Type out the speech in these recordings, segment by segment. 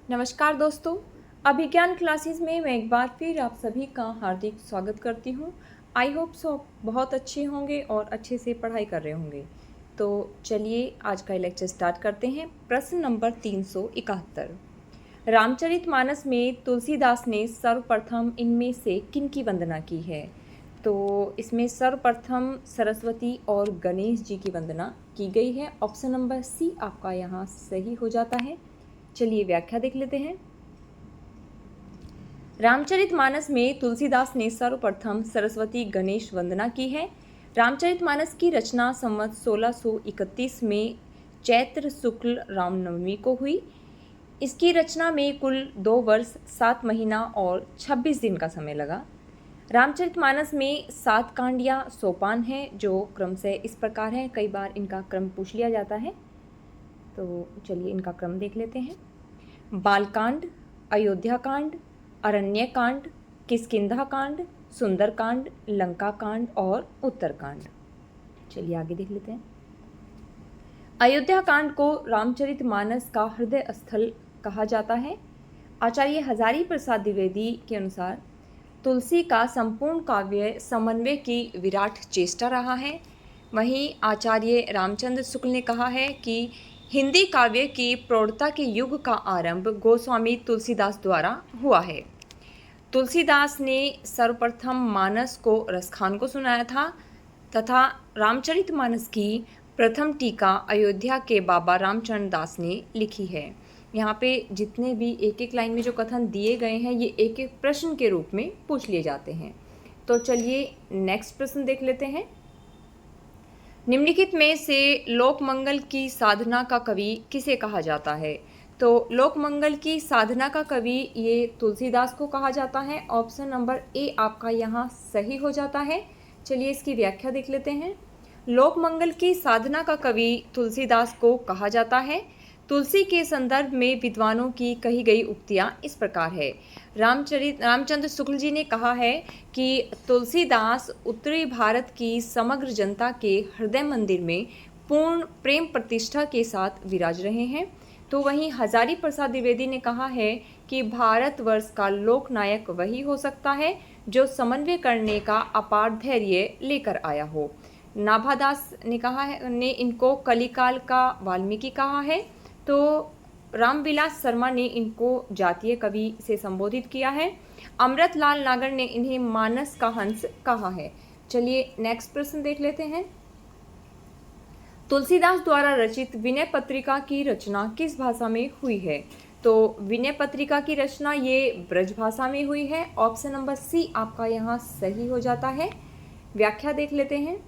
नमस्कार दोस्तों, अभिज्ञान क्लासेस में मैं एक बार फिर आप सभी का हार्दिक स्वागत करती हूँ। आई होप सो बहुत अच्छे होंगे और अच्छे से पढ़ाई कर रहे होंगे। तो चलिए आज का लेक्चर स्टार्ट करते हैं। प्रश्न नंबर 371। रामचरितमानस में तुलसीदास ने सर्वप्रथम इनमें से किन की वंदना की है? तो इसमें सर्वप्रथम सरस्वती और गणेश जी की वंदना की गई है। ऑप्शन नंबर सी आपका यहाँ सही हो जाता है। चलिए व्याख्या देख लेते हैं। रामचरितमानस में तुलसीदास ने सर्वप्रथम सरस्वती गणेश वंदना की है। रामचरितमानस की रचना संवत 1631 में चैत्र शुक्ल रामनवमी को हुई। इसकी रचना में कुल 2 वर्ष 7 महीना और 26 दिन का समय लगा। रामचरितमानस में 7 कांड या सोपान हैं जो क्रमशः इस प्रकार हैं। कई बार इनका क्रम पूछ लिया जाता है, तो चलिए इनका क्रम देख लेते हैं। बालकांड, अयोध्या कांड, अरण्य कांड, किष्किंधा कांड, सुंदर कांड, लंका कांड और उत्तरकांड। चलिए आगे देख लेते हैं। अयोध्या कांड को रामचरितमानस का हृदय स्थल कहा जाता है। आचार्य हजारी प्रसाद द्विवेदी के अनुसार तुलसी का संपूर्ण काव्य समन्वय की विराट चेष्टा रहा है। वहीं आचार्य रामचंद्र शुक्ल ने कहा है कि हिंदी काव्य की प्रौढ़ता के युग का आरंभ गोस्वामी तुलसीदास द्वारा हुआ है। तुलसीदास ने सर्वप्रथम मानस को रसखान को सुनाया था तथा रामचरितमानस की प्रथम टीका अयोध्या के बाबा रामचंद्र दास ने लिखी है। यहाँ पे जितने भी एक एक लाइन में जो कथन दिए गए हैं ये एक एक प्रश्न के रूप में पूछ लिए जाते हैं। तो चलिए नेक्स्ट प्रश्न देख लेते हैं। निम्नलिखित में से लोकमंगल की साधना का कवि किसे कहा जाता है? तो लोकमंगल की साधना का कवि ये तुलसीदास को कहा जाता है। ऑप्शन नंबर ए आपका यहाँ सही हो जाता है। चलिए इसकी व्याख्या देख लेते हैं। लोकमंगल की साधना का कवि तुलसीदास को कहा जाता है। तुलसी के संदर्भ में विद्वानों की कही गई उक्तियाँ इस प्रकार है। रामचंद्र शुक्ल जी ने कहा है कि तुलसीदास उत्तरी भारत की समग्र जनता के हृदय मंदिर में पूर्ण प्रेम प्रतिष्ठा के साथ विराज रहे हैं। तो वहीं हजारी प्रसाद द्विवेदी ने कहा है कि भारतवर्ष का लोकनायक वही हो सकता है जो समन्वय करने का अपार धैर्य लेकर आया हो। नाभादास ने कहा है, ने इनको कलिकाल का वाल्मीकि कहा है। तो रामविलास शर्मा ने इनको जातीय कवि से संबोधित किया है। अमृतलाल नागर ने इन्हें मानस का हंस कहा है। चलिए नेक्स्ट प्रश्न देख लेते हैं। तुलसीदास द्वारा रचित विनय पत्रिका की रचना किस भाषा में हुई है? तो विनय पत्रिका की रचना ये ब्रज भाषा में हुई है। ऑप्शन नंबर सी आपका यहाँ सही हो जाता है। व्याख्या देख लेते हैं।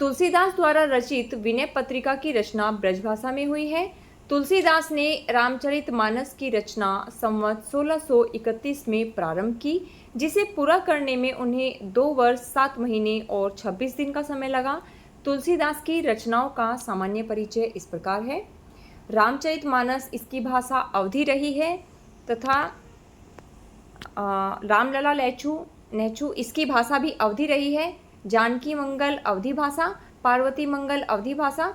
तुलसीदास द्वारा रचित विनय पत्रिका की रचना ब्रज भाषा में हुई है। तुलसीदास ने रामचरितमानस की रचना संवत 1631 में प्रारंभ की, जिसे पूरा करने में उन्हें 2 वर्ष 7 महीने और 26 दिन का समय लगा। तुलसीदास की रचनाओं का सामान्य परिचय इस प्रकार है। रामचरितमानस इसकी भाषा अवधी रही है तथा रामलला नेचू इसकी भाषा भी अवधी रही है। जानकी मंगल अवधी भाषा, पार्वती मंगल अवधी भाषा,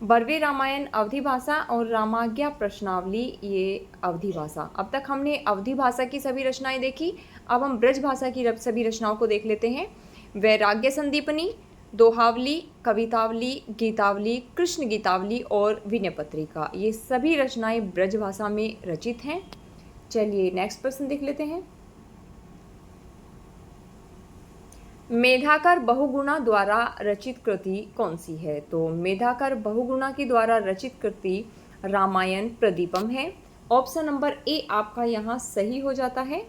बर्वे रामायण अवधी भाषा और रामाज्ञा प्रश्नावली ये अवधी भाषा। अब तक हमने अवधी भाषा की सभी रचनाएं देखी। अब हम ब्रज भाषा की सभी रचनाओं को देख लेते हैं। वैराग्य संदीपनी, दोहावली, कवितावली, गीतावली, कृष्ण गीतावली और विनय पत्रिका ये सभी रचनाएं ब्रज भाषा में रचित हैं। चलिए नेक्स्ट प्रश्न देख लेते हैं। मेधाकर बहुगुणा द्वारा रचित कृति कौन सी है? तो मेधाकर बहुगुणा की द्वारा रचित कृति रामायण प्रदीपम है। ऑप्शन नंबर ए आपका यहाँ सही हो जाता है।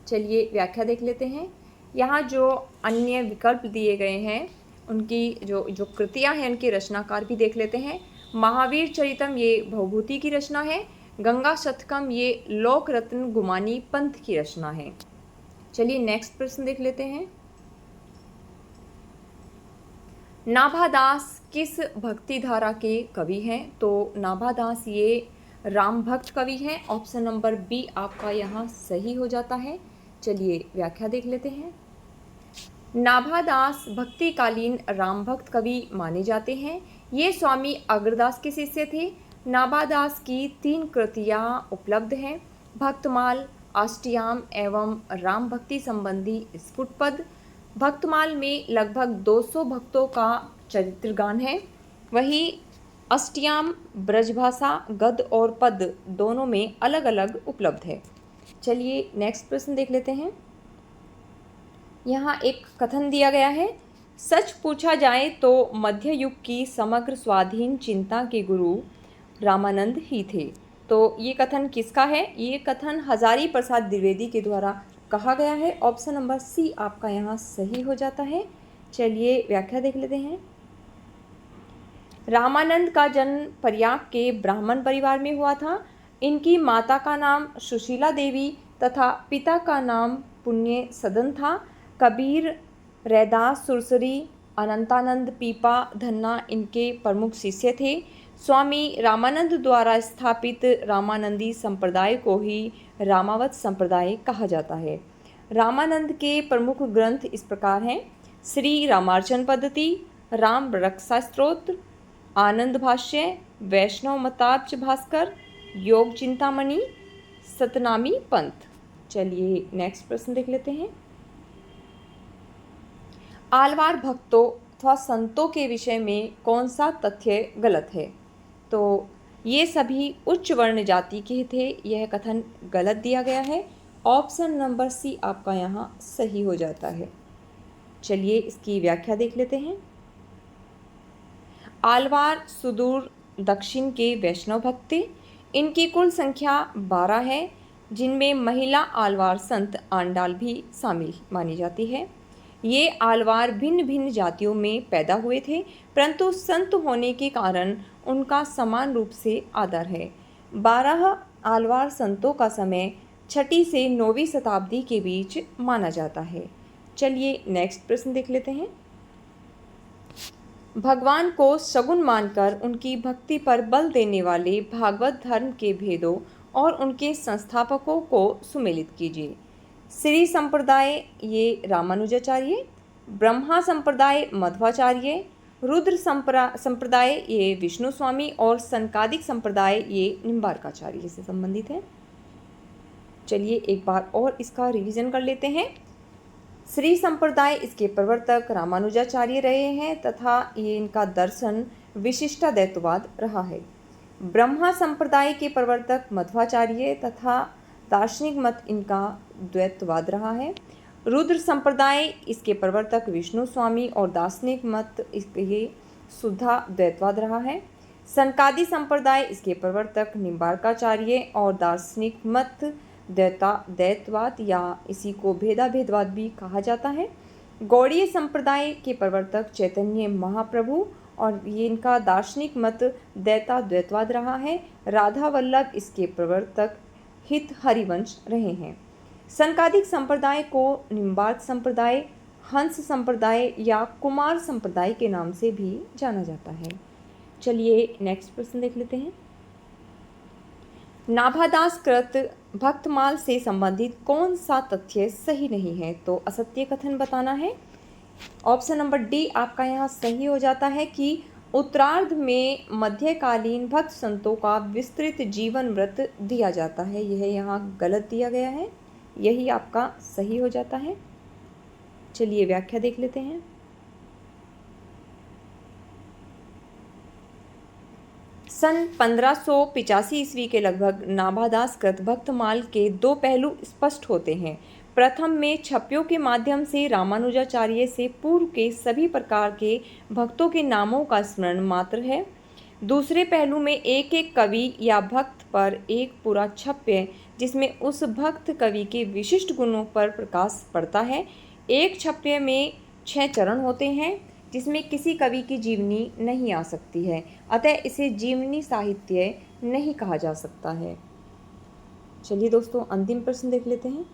चलिए व्याख्या देख लेते हैं। यहाँ जो अन्य विकल्प दिए गए हैं उनकी जो कृतियाँ हैं उनके रचनाकार भी देख लेते हैं। महावीर चरितम ये भवभूति की रचना है। गंगा शतकम ये लोक रत्न गुमानी पंथ की रचना है। चलिए नेक्स्ट प्रश्न देख लेते हैं। नाभादास किस भक्ति धारा के कवि हैं? तो नाभादास ये राम भक्त कवि हैं। ऑप्शन नंबर बी आपका यहाँ सही हो जाता है। चलिए व्याख्या देख लेते हैं। नाभादास भक्तिकालीन राम भक्त कवि माने जाते हैं। ये स्वामी अग्रदास के शिष्य थे। नाभादास की 3 कृतियाँ उपलब्ध हैं। भक्तमाल, अष्टयाम एवं राम भक्ति संबंधी स्फुटपद। भक्तमाल में लगभग 200 भक्तों का चरित्र गान है। वही अष्टयाम ब्रजभाषा गद्य और पद दोनों में अलग अलग उपलब्ध है। चलिए नेक्स्ट प्रश्न देख लेते हैं। यहाँ एक कथन दिया गया है, सच पूछा जाए तो मध्य युग की समग्र स्वाधीन चिंता के गुरु रामानंद ही थे। तो ये कथन किसका है? ये कथन हजारी प्रसाद द्विवेदी के द्वारा कहा गया है। ऑप्शन नंबर सी आपका यहाँ सही हो जाता है। चलिए व्याख्या देख लेते हैं। रामानंद का जन्म प्रयाग के ब्राह्मण परिवार में हुआ था। इनकी माता का नाम सुशीला देवी तथा पिता का नाम पुण्य सदन था। कबीर, रैदास सुरसरी, अनंतानंद पीपा धन्ना इनके प्रमुख शिष्य थे। स्वामी रामानंद द्वारा स्थापित रामानंदी संप्रदाय को ही रामावत संप्रदाय कहा जाता है। रामानंद के प्रमुख ग्रंथ इस प्रकार हैं, श्री रामार्चन पद्धति, राम रक्षा स्तोत्र, आनंद भाष्य, वैष्णव मताब्ज भास्कर, योग चिंतामणि, सतनामी पंथ। चलिए नेक्स्ट प्रश्न देख लेते हैं। आलवार भक्तों अथवा संतों के विषय में कौन सा तथ्य गलत है? तो ये सभी उच्च वर्ण जाति के थे, यह कथन गलत दिया गया है। ऑप्शन नंबर सी आपका यहाँ सही हो जाता है। चलिए इसकी व्याख्या देख लेते हैं। आलवार सुदूर दक्षिण के वैष्णव भक्त थे। इनकी कुल संख्या 12 है, जिनमें महिला आलवार संत आंडाल भी शामिल मानी जाती है। ये आलवार भिन्न भिन्न जातियों में पैदा हुए थे, परंतु संत होने के कारण उनका समान रूप से आदर है। 12 आलवार संतों का समय 6वीं से 9वीं शताब्दी के बीच माना जाता है। चलिए नेक्स्ट प्रश्न देख लेते हैं। भगवान को सगुण मानकर उनकी भक्ति पर बल देने वाले भागवत धर्म के भेदों और उनके संस्थापकों को सुमेलित कीजिए। श्री संप्रदाय ये रामानुजाचार्य, ब्रह्मा संप्रदाय मध्वाचार्य, रुद्र संप्रदाय ये विष्णु स्वामी और सनकादिक संप्रदाय ये निम्बार्काचार्य से संबंधित है। चलिए एक बार और इसका रिवीजन कर लेते हैं। श्री संप्रदाय इसके प्रवर्तक रामानुजाचार्य रहे हैं तथा ये इनका दर्शन विशिष्टाद्वैतवाद रहा है। ब्रह्मा संप्रदाय के प्रवर्तक मध्वाचार्य तथा दार्शनिक मत इनका द्वैतवाद रहा है। रुद्र संप्रदाय इसके प्रवर्तक विष्णु स्वामी और दार्शनिक मत ये शुद्धा द्वैतवाद रहा है। सनकादि संप्रदाय इसके प्रवर्तक निम्बार्काचार्य और दार्शनिक मत द्वैतवाद या इसी को भेदाभेदवाद भी कहा जाता है। गौड़ीय संप्रदाय के प्रवर्तक चैतन्य महाप्रभु और ये इनका दार्शनिक मत द्वैतवाद रहा है। राधा वल्लभ इसके प्रवर्तक हित हरिवंश रहे हैं। सनकादिक संप्रदाय को निम्बार्क संप्रदाय, हंस संप्रदाय या कुमार संप्रदाय के नाम से भी जाना जाता है। चलिए नेक्स्ट प्रश्न देख लेते हैं। नाभादास कृत भक्तमाल से संबंधित कौन सा तथ्य सही नहीं है? तो असत्य कथन बताना है। ऑप्शन नंबर डी आपका यहाँ सही हो जाता है कि उत्तरार्ध में मध्यकालीन भक्त संतों का विस्तृत जीवन व्रत दिया जाता है, यह यहाँ गलत दिया गया है, यही आपका सही हो जाता है। चलिए व्याख्या देख लेते हैं। सन 1585 ईस्वी के लगभग नाभादास कृत भक्तमाल के दो पहलू स्पष्ट होते हैं। प्रथम में छप्पियों के माध्यम से रामानुजाचार्य से पूर्व के सभी प्रकार के भक्तों के नामों का स्मरण मात्र है। दूसरे पहलू में एक एक कवि या भक्त पर एक पूरा छप्य जिसमें उस भक्त कवि के विशिष्ट गुणों पर प्रकाश पड़ता है। एक छप्य में 6 चरण होते हैं जिसमें किसी कवि की जीवनी नहीं आ सकती है, अतः इसे जीवनी साहित्य नहीं कहा जा सकता है। चलिए दोस्तों अंतिम प्रश्न देख लेते हैं।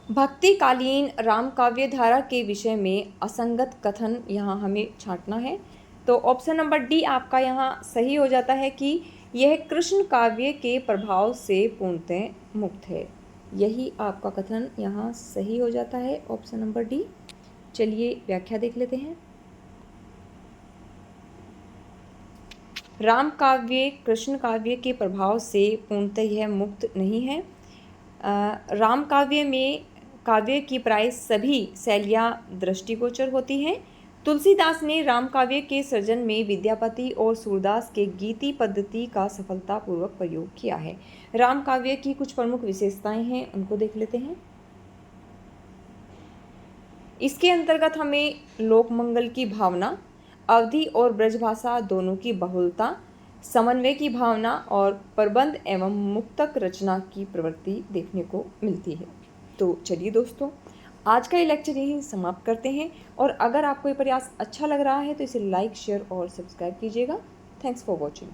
भक्तिकालीन राम काव्य धारा के विषय में असंगत कथन यहाँ हमें छांटना है। तो ऑप्शन नंबर डी आपका यहाँ सही हो जाता है कि यह कृष्ण काव्य के प्रभाव से पूर्णतः मुक्त है, यही आपका कथन यहाँ सही हो जाता है, ऑप्शन नंबर डी। चलिए व्याख्या देख लेते हैं। राम काव्य कृष्ण काव्य के प्रभाव से पूर्णतः यह मुक्त नहीं है। राम काव्य की प्राय सभी शैलियाँ दृष्टिगोचर होती हैं। तुलसीदास ने राम काव्य के सृजन में विद्यापति और सूरदास के गीति पद्धति का सफलतापूर्वक प्रयोग किया है। राम काव्य की कुछ प्रमुख विशेषताएं हैं, उनको देख लेते हैं। इसके अंतर्गत हमें लोकमंगल की भावना, अवधि और ब्रजभाषा दोनों की बहुलता, समन्वय की भावना और प्रबंध एवं मुक्तक रचना की प्रवृत्ति देखने को मिलती है। तो चलिए दोस्तों, आज का ये लेक्चर यहीं समाप्त करते हैं और अगर आपको ये प्रयास अच्छा लग रहा है तो इसे लाइक, शेयर और सब्सक्राइब कीजिएगा। Thanks for watching.